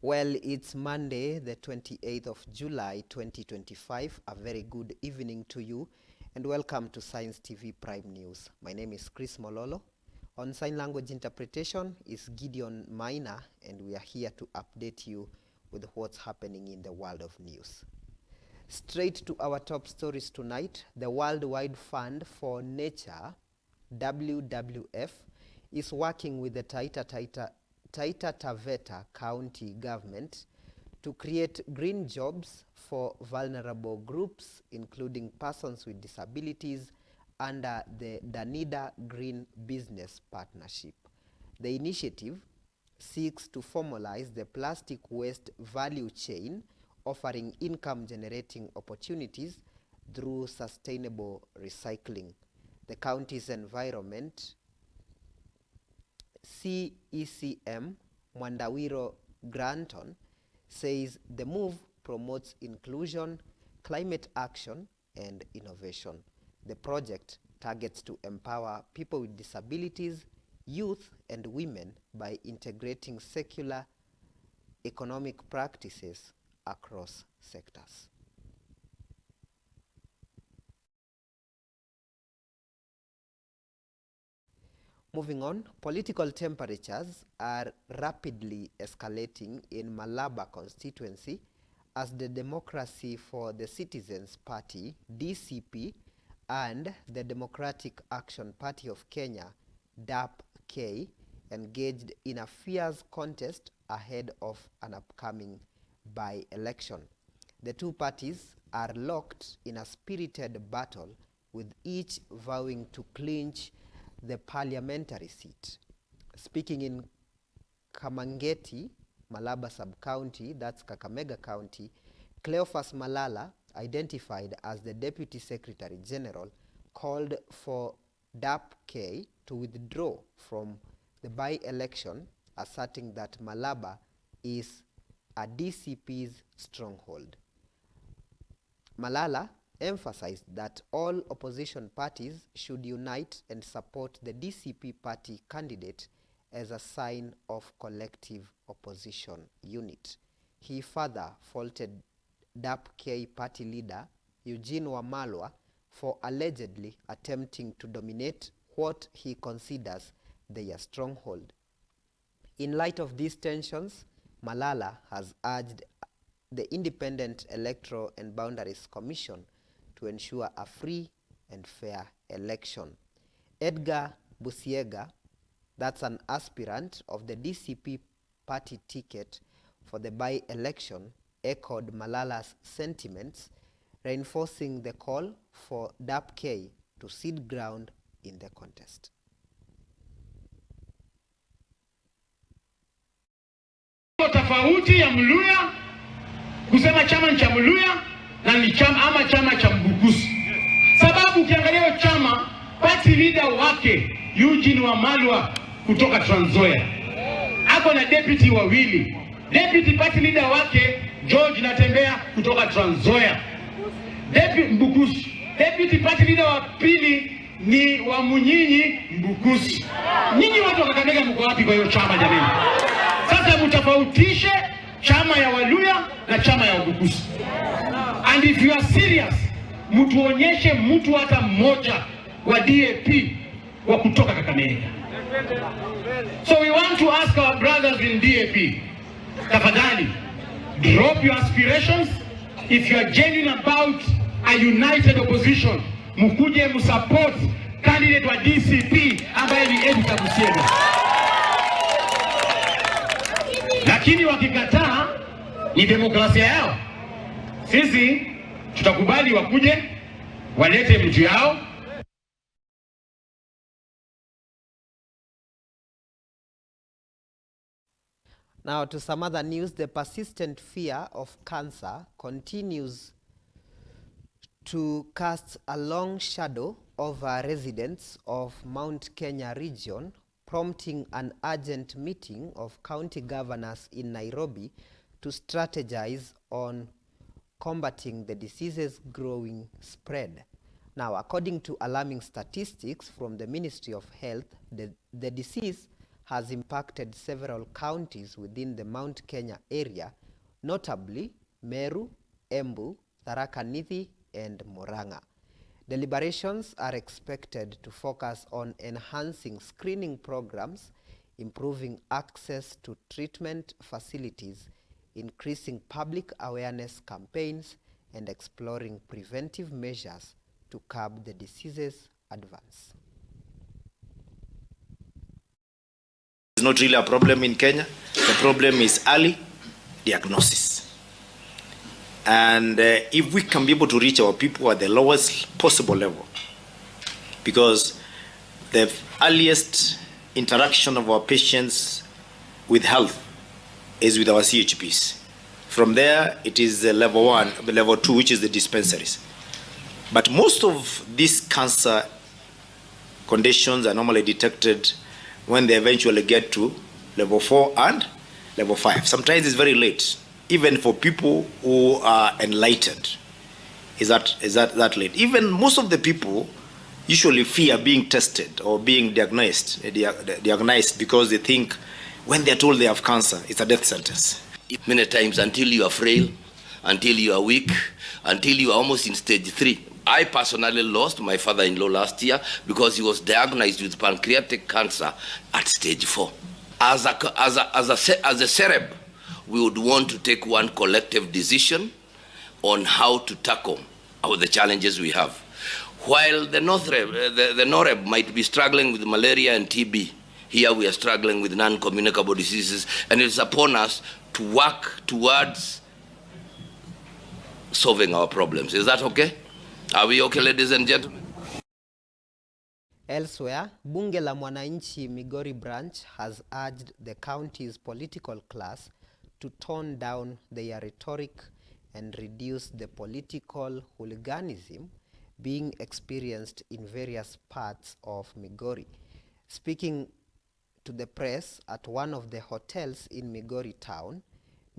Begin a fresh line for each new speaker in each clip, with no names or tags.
Well, it's Monday, the 28th of July, 2025. A very good evening to you and welcome to Science TV Prime News. My name is Chris Mololo. On sign language interpretation is Gideon Maina, and we are here to update you with what's happening in the world of news. Straight to our top stories tonight. The Worldwide Fund for Nature, WWF, is working with the Taita Taveta County government to create green jobs for vulnerable groups, including persons with disabilities, under the Danida Green Business Partnership. The initiative seeks to formalize the plastic waste value chain, offering income-generating opportunities through sustainable recycling. The county's environment CECM Mwandawiro Granton says the move promotes inclusion, climate action, and innovation. The project targets to empower people with disabilities, youth, and women by integrating secular economic practices across sectors. Moving on, political temperatures are rapidly escalating in Malava Constituency as the Democracy for the Citizens Party, DCP, and the Democratic Action Party of Kenya, Dap-K, engaged in a fierce contest ahead of an upcoming by-election. The two parties are locked in a spirited battle, with each vowing to clinch the parliamentary seat. Speaking in Kimangeti, Malaba sub-county, that's Kakamega County, Cleophas Malala, identified as the Deputy Secretary General, called for Dap-K to withdraw from the by-election, asserting that Malaba is a DCP's stronghold. Malala emphasized that all opposition parties should unite and support the DCP party candidate as a sign of collective opposition unit. He further faulted Dap-K party leader Eugene Wamalwa for allegedly attempting to dominate what he considers their stronghold. In light of these tensions, Malala has urged the Independent Electoral and Boundaries Commission to ensure a free and fair election. Edgar Busiega, that's an aspirant of the DCP party ticket for the by-election, echoed Malala's sentiments, reinforcing the call for Dap-K to cede ground in the contest.
Tofauti ya Mluya kusema chama cha Mluya na ni chama ama chama cha Mbukusi. Sababu ukiangalia chama party leader wake Eugene Wamalwa kutoka Trans Nzoia, ako na deputy wawili. Deputy party leader wake George Natembea kutoka Trans Nzoia, Mbukusi. Deputy party leader wa pili ni wa Munyinyi Mbukusi. Nyinyi watu wa Kakamega mko wapi kwa hiyo chama jamani? Sasa mtafautishe chama ya Waluya na chama ya Mbukusi. And if you are serious, mtuonyeshe mtu hata mmoja wa DAP wa kutoka Kakamega. So we want to ask our brothers in DAP, tafadhali, drop your aspirations. If you are genuine about a united opposition, mkuje msupport candidate wa DCP ambaye ni Edgar Busiega. Lakini wakikataa, ni demokrasia yao. Sisi tutakubali wakuje walete mtu yao.
Now to some other news, the persistent fear of cancer continues to cast a long shadow over residents of Mount Kenya region, prompting an urgent meeting of county governors in Nairobi to strategize on combating the disease's growing spread. Now, according to alarming statistics from the Ministry of Health, the disease has impacted several counties within the Mount Kenya area, notably Meru, Embu, Tharaka Nithi, and Murang'a. Deliberations are expected to focus on enhancing screening programs, improving access to treatment facilities, increasing public awareness campaigns, and exploring preventive measures to curb the disease's advance.
It's not really a problem in Kenya. The problem is early diagnosis. And if we can be able to reach our people at the lowest possible level, because the earliest interaction of our patients with health is with our CHPs. From there, it is the level 1, level 2, which is the dispensaries. But most of these cancer conditions are normally detected when they eventually get to level 4 and level 5. Sometimes it's very late, even for people who are enlightened. Is that late? Even most of the people usually fear being tested or being diagnosed because they think when they're told they have cancer, it's a death sentence.
Many times until you are frail, until you are weak, until you are almost in stage 3. I personally lost my father-in-law last year because he was diagnosed with pancreatic cancer at stage 4. As a CEREB, we would want to take one collective decision on how to tackle the challenges we have. While the NOREB might be struggling with malaria and TB, here we are struggling with non-communicable diseases, and it's upon us to work towards solving our problems. Is that okay? Are we okay, ladies and gentlemen?
Elsewhere, Bunge la Mwananchi Migori branch has urged the county's political class to tone down their rhetoric and reduce the political hooliganism being experienced in various parts of Migori. Speaking to the press at one of the hotels in Migori town,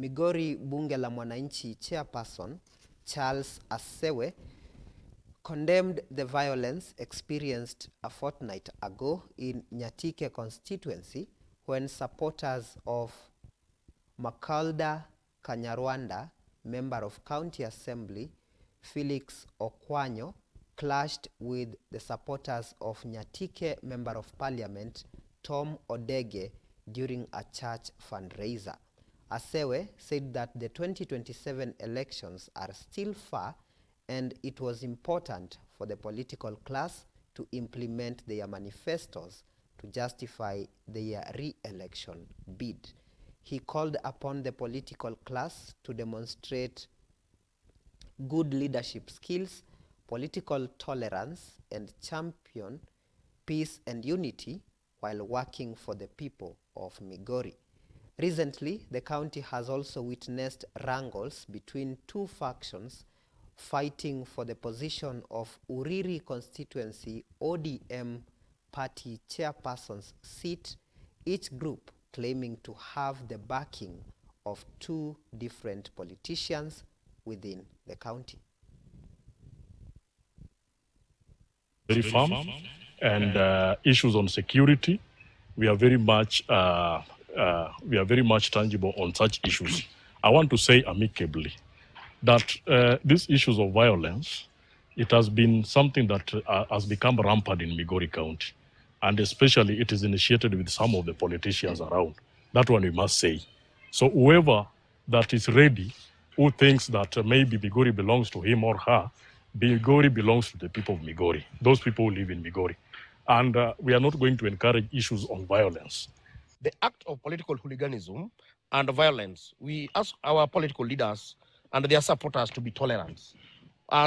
Migori Bunge la Mwananchi chairperson Charles Asewe condemned the violence experienced a fortnight ago in Nyatike constituency when supporters of Makalda Kanyarwanda, member of County Assembly, Felix Okwanyo, clashed with the supporters of Nyatike Member of Parliament Tom Odege during a church fundraiser. Asewe said that the 2027 elections are still far and it was important for the political class to implement their manifestos to justify their re-election bid. He called upon the political class to demonstrate good leadership skills, political tolerance, and champion peace and unity while working for the people of Migori. Recently, the county has also witnessed wrangles between two factions fighting for the position of Uriri constituency ODM party chairperson's seat, each group claiming to have the backing of two different politicians within the county.
Very firm, and issues on security, we are very much tangible on such issues. I want to say amicably that these issues of violence, it has been something that has become rampant in Migori County, and especially it is initiated with some of the politicians around. That one we must say. So whoever that is ready, who thinks that maybe Migori belongs to him or her, Migori belongs to the people of Migori, those people who live in Migori. And we are not going to encourage issues on violence.
The act of political hooliganism and violence, we ask our political leaders and their supporters to be tolerant.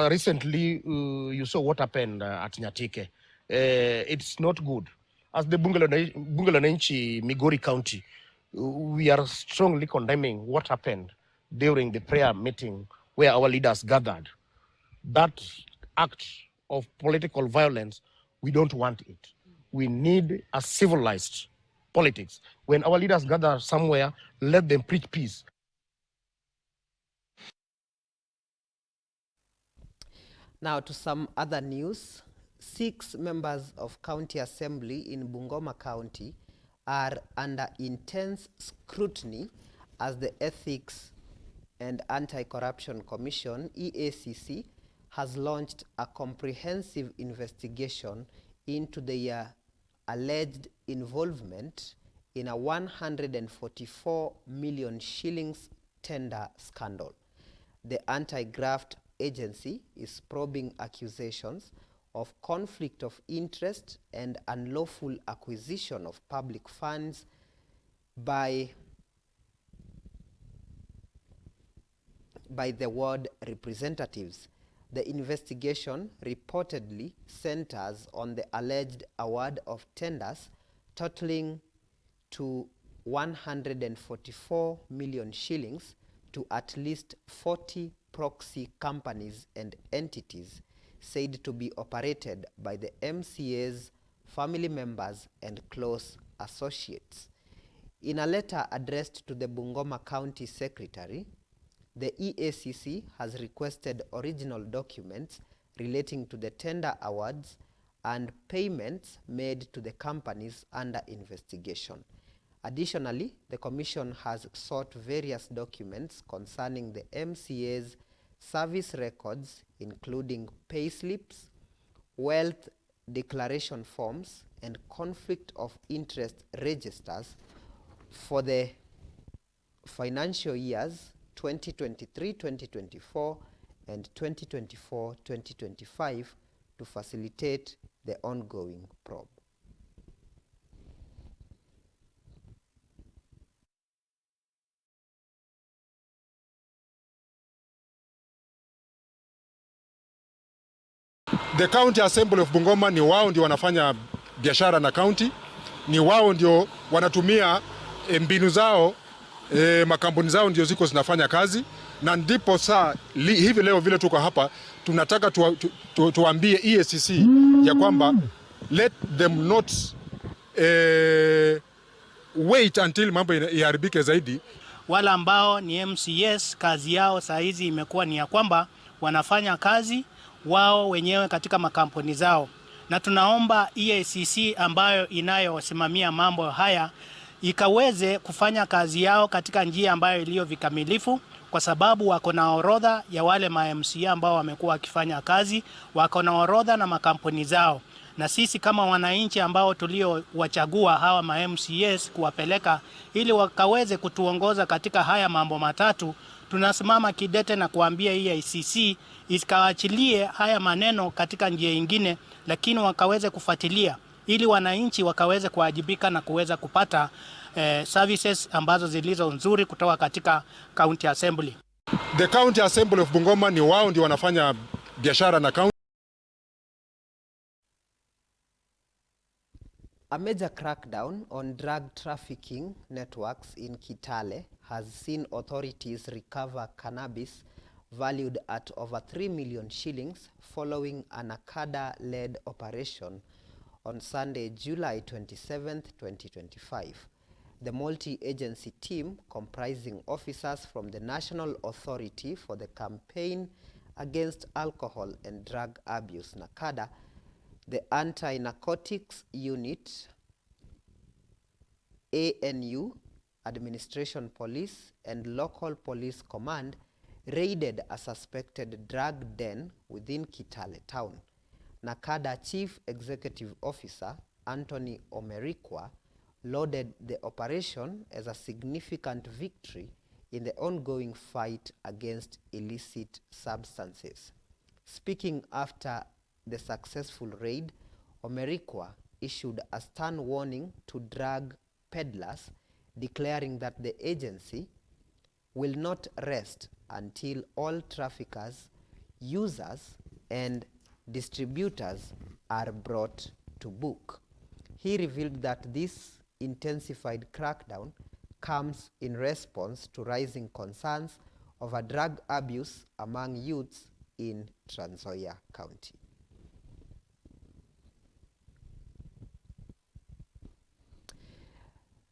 Recently, you saw what happened at Nyatike. It's not good. As the Bunge la Mwananchi Migori County, we are strongly condemning what happened during the prayer meeting where our leaders gathered. That act of political violence, we don't want it. We need a civilized politics. When our leaders gather somewhere, let them preach peace.
Now to some other news. 6 members of County Assembly in Bungoma County are under intense scrutiny as the Ethics and Anti-Corruption Commission, EACC, has launched a comprehensive investigation into their alleged involvement in a 144 million shillings tender scandal. The anti-graft agency is probing accusations of conflict of interest and unlawful acquisition of public funds by the ward representatives. The investigation reportedly centers on the alleged award of tenders totaling to 144 million shillings to at least 40 proxy companies and entities said to be operated by the MCA's family members and close associates. In a letter addressed to the Bungoma County Secretary, the EACC has requested original documents relating to the tender awards and payments made to the companies under investigation. Additionally, the Commission has sought various documents concerning the MCA's service records, including payslips, wealth declaration forms, and conflict of interest registers for the financial years 2023-2024 and 2024-2025 to facilitate the ongoing probe.
The County Assembly of Bungoma ni wao ndio wanafanya biashara na county, ni wao ndio wanatumia mbinu zao, makampuni zao ndio ziko zinafanya kazi, na ndipo saa hivi leo vile tuko hapa tunataka tuambie EACC ya kwamba let them not wait until mambo iharibike zaidi.
Wala ambao ni MCS, kazi yao saa hizi imekuwa ni ya kwamba wanafanya kazi wao wenyewe katika makampuni zao, na tunaomba EACC ambayo inayosimamia mambo haya ikaweze kufanya kazi yao katika njia ambayo iliyo vikamilifu, kwa sababu wako na orodha ya wale ma-MCA ambao wamekuwa wakifanya kazi, wako na orodha na makampuni zao, na sisi kama wananchi ambao tuliowachagua hawa ma-MCAs kuwapeleka ili wakaweze kutuongoza katika haya mambo matatu, tunasimama kidete na kuambia EACC isikaachilie haya maneno katika njia nyingine, lakini wakaweze kufuatilia ili wananchi wakaweze kuwajibika na kuweza kupata services ambazo zilizo nzuri kutoka katika County Assembly.
The County Assembly of Bungoma ni wao ndio wanafanya biashara na county.
A major crackdown on drug trafficking networks in Kitale has seen authorities recover cannabis valued at over 3 million shillings following an Akada-led operation on Sunday, July 27, 2025. The multi-agency team, comprising officers from the National Authority for the Campaign Against Alcohol and Drug Abuse, NACADA, the Anti-Narcotics Unit, ANU, Administration Police, and Local Police Command, raided a suspected drug den within Kitale town. NACADA Chief Executive Officer Anthony Omerikwa lauded the operation as a significant victory in the ongoing fight against illicit substances. Speaking after the successful raid, Omerikwa issued a stern warning to drug peddlers, declaring that the agency will not rest until all traffickers, users, and distributors are brought to book. He revealed that this intensified crackdown comes in response to rising concerns over drug abuse among youths in Trans Nzoia County.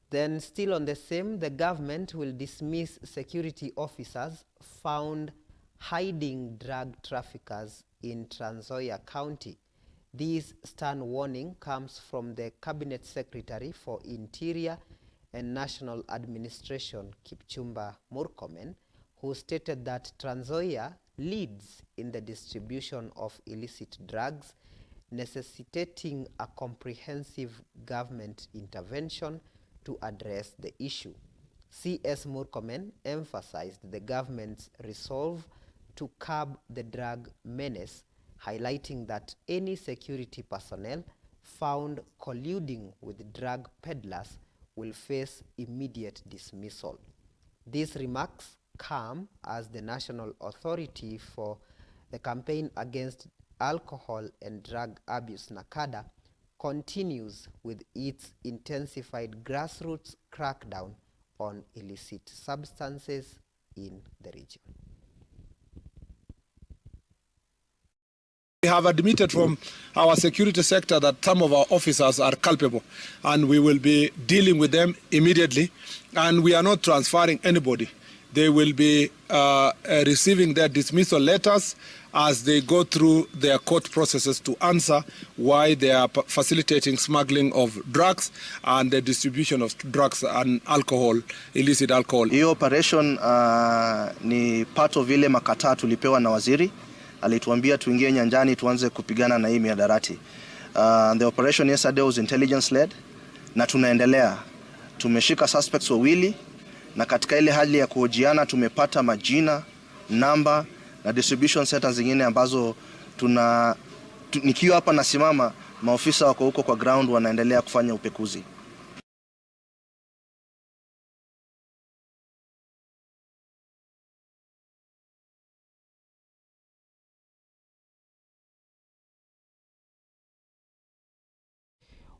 Then still on the same, the government will dismiss security officers found hiding drug traffickers in Trans Nzoia County. This stern warning comes from the Cabinet Secretary for Interior and National Administration, Kipchumba Murkomen, who stated that Trans Nzoia leads in the distribution of illicit drugs, necessitating a comprehensive government intervention to address the issue. CS Murkomen emphasized the government's resolve to curb the drug menace, highlighting that any security personnel found colluding with drug peddlers will face immediate dismissal. These remarks come as the National Authority for the Campaign Against Alcohol and Drug Abuse, NACADA, continues with its intensified grassroots crackdown on illicit substances in the region.
We have admitted from our security sector that some of our officers are culpable, and we will be dealing with them immediately, and we are not transferring anybody. They will be receiving their dismissal letters as they go through their court processes to answer why they are facilitating smuggling of drugs and the distribution of drugs and alcohol, illicit alcohol.
Hiyo operation ni part of ile makataa tulipewa na waziri. Alituambia tuingie nyanjani tuanze kupigana na hii mihadarati. The operation yesterday was intelligence led na tunaendelea. Tumeshika suspects wawili na katika ile hali ya kuhojiana tumepata majina, namba na distribution centers zingine ambazo nikiwa hapa nasimama, maofisa wako huko kwa ground wanaendelea kufanya upekuzi.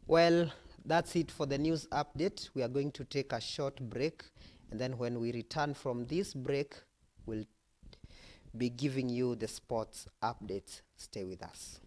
Well, that's it for the news update. We are going to take a short break, and then when we return from this break, we'll be giving you the sports updates. Stay with us.